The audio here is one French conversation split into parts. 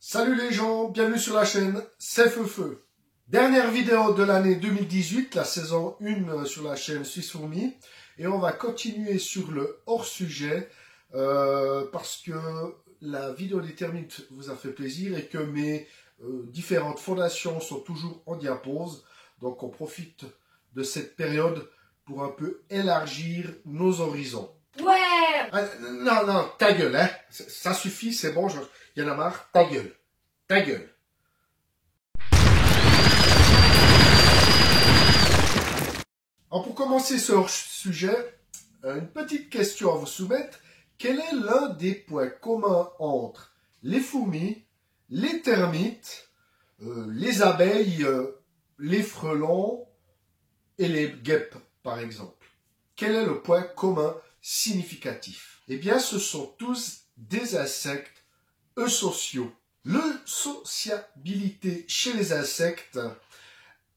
Salut les gens, bienvenue sur la chaîne, c'est Feu. Dernière vidéo de l'année 2018, la saison 1 sur la chaîne Suisse Fourmi. Et on va continuer sur le hors-sujet parce que la vidéo des termites vous a fait plaisir et que mes différentes fondations sont toujours en diapose. Donc on profite de cette période pour un peu élargir nos horizons. Ouais. Ah, non, ta gueule, hein. Ça suffit, c'est bon, il y en a marre. Ta gueule. Ta gueule. Alors pour commencer ce sujet, une petite question à vous soumettre. Quel est l'un des points communs entre les fourmis, les termites, les abeilles, les frelons et les guêpes, par exemple? Quel est le point commun significatif? Eh bien, ce sont tous des insectes eusociaux. Le sociabilité chez les insectes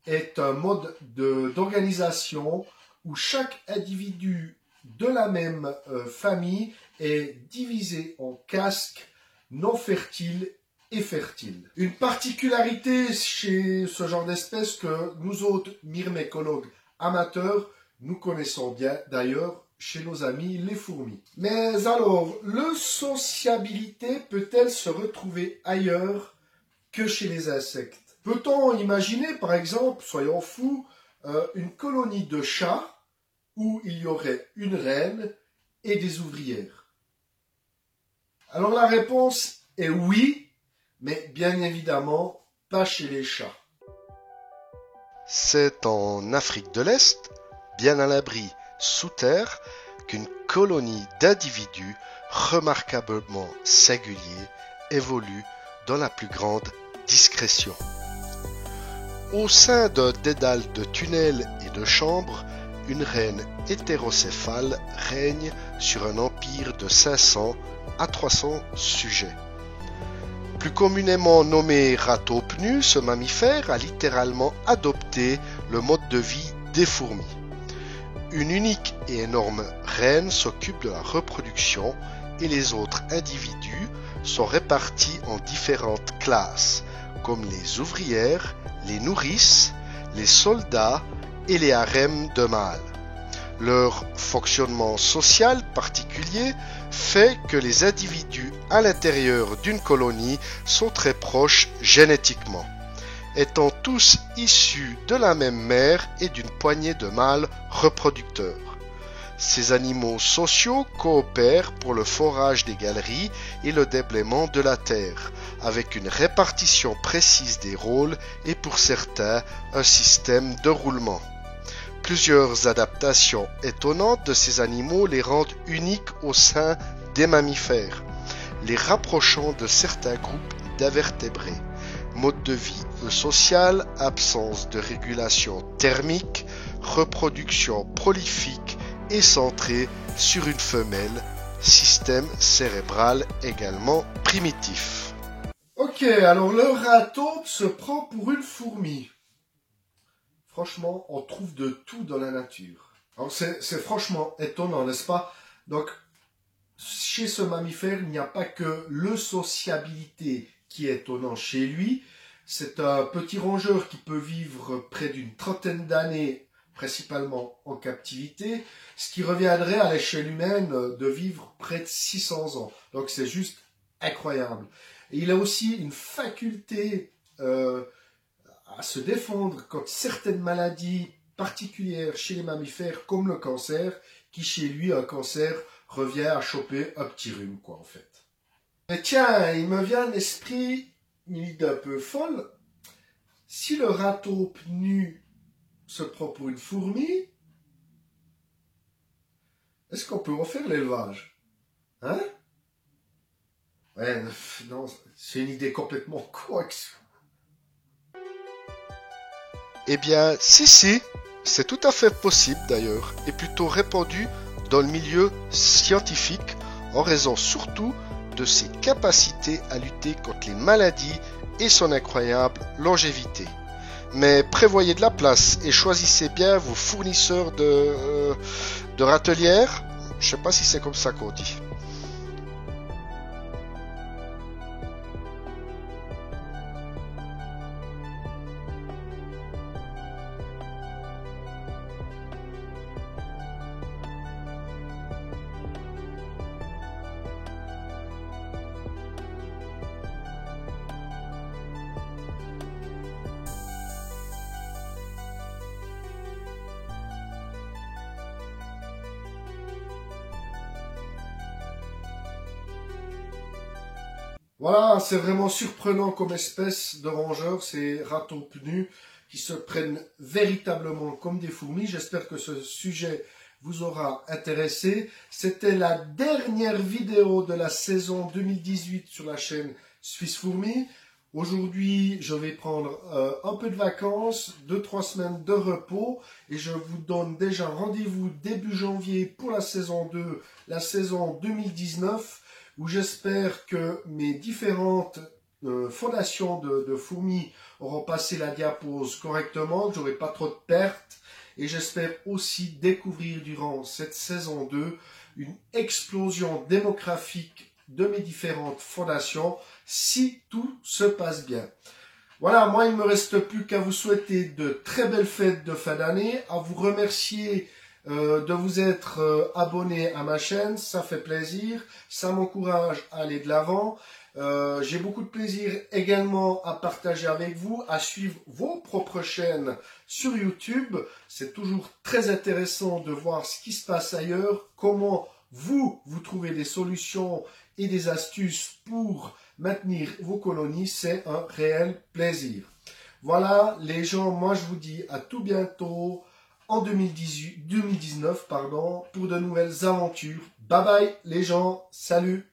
est un mode d'organisation où chaque individu de la même famille est divisé en castes non fertiles et fertiles. Une particularité chez ce genre d'espèces que nous autres myrmécologues amateurs, nous connaissons bien d'ailleurs chez nos amis les fourmis. Mais alors, le sociabilité peut-elle se retrouver ailleurs que chez les insectes? Peut-on imaginer, par exemple, soyons fous, une colonie de chats où il y aurait une reine et des ouvrières? Alors la réponse est oui, mais bien évidemment pas chez les chats. C'est en Afrique de l'Est, bien à l'abri sous terre, qu'une colonie d'individus remarquablement singuliers évolue dans la plus grande discrétion. Au sein d'un dédale de tunnels et de chambres, une reine hétérocéphale règne sur un empire de 500 à 300 sujets. Plus communément nommé ratopnu, ce mammifère a littéralement adopté le mode de vie des fourmis. Une unique et énorme reine s'occupe de la reproduction et les autres individus sont répartis en différentes classes, comme les ouvrières, les nourrices, les soldats et les harems de mâles. Leur fonctionnement social particulier fait que les individus à l'intérieur d'une colonie sont très proches génétiquement, étant tous issus de la même mère et d'une poignée de mâles reproducteurs. Ces animaux sociaux coopèrent pour le forage des galeries et le déblaiement de la terre, avec une répartition précise des rôles et pour certains un système de roulement. Plusieurs adaptations étonnantes de ces animaux les rendent uniques au sein des mammifères, les rapprochant de certains groupes d'invertébrés. Mode de vie social, absence de régulation thermique, reproduction prolifique et centrée sur une femelle, système cérébral également primitif. Ok, alors le rataupe se prend pour une fourmi. Franchement, on trouve de tout dans la nature. Alors c'est franchement étonnant, n'est-ce pas? Donc, chez ce mammifère, il n'y a pas que le sociabilité qui est étonnant chez lui. C'est un petit rongeur qui peut vivre près d'une trentaine d'années, principalement en captivité, ce qui reviendrait à l'échelle humaine de vivre près de 600 ans. Donc c'est juste incroyable. Et il a aussi une faculté à se défendre contre certaines maladies particulières chez les mammifères, comme le cancer, qui chez lui, un cancer, revient à choper un petit rhume, quoi, en fait. Mais tiens, il me vient à l'esprit une idée un peu folle. Si le rataupe nu se prend pour une fourmi, est-ce qu'on peut refaire l'élevage? Hein? Ouais, non, c'est une idée complètement coax. Eh bien, si, c'est tout à fait possible d'ailleurs, et plutôt répandu dans le milieu scientifique, en raison surtout de ses capacités à lutter contre les maladies et son incroyable longévité. Mais prévoyez de la place et choisissez bien vos fournisseurs de râtelières. Je sais pas si c'est comme ça qu'on dit. Voilà, c'est vraiment surprenant comme espèce de rongeurs, ces ratons pnus qui se prennent véritablement comme des fourmis. J'espère que ce sujet vous aura intéressé. C'était la dernière vidéo de la saison 2018 sur la chaîne Suisse Fourmi. Aujourd'hui, je vais prendre un peu de vacances, 2-3 semaines de repos et je vous donne déjà rendez-vous début janvier pour la saison 2, la saison 2019, où j'espère que mes différentes fondations de fourmis auront passé la diapose correctement, que j'aurai pas trop de pertes. Et j'espère aussi découvrir durant cette saison 2 une explosion démographique de mes différentes fondations si tout se passe bien. Voilà, moi il ne me reste plus qu'à vous souhaiter de très belles fêtes de fin d'année, à vous remercier de vous être abonné à ma chaîne, ça fait plaisir, ça m'encourage à aller de l'avant. J'ai beaucoup de plaisir également à partager avec vous, à suivre vos propres chaînes sur YouTube. C'est toujours très intéressant de voir ce qui se passe ailleurs, comment vous trouvez des solutions et des astuces pour maintenir vos colonies. C'est un réel plaisir. Voilà les gens, moi je vous dis à tout bientôt en 2019 pour de nouvelles aventures. Bye bye les gens, salut!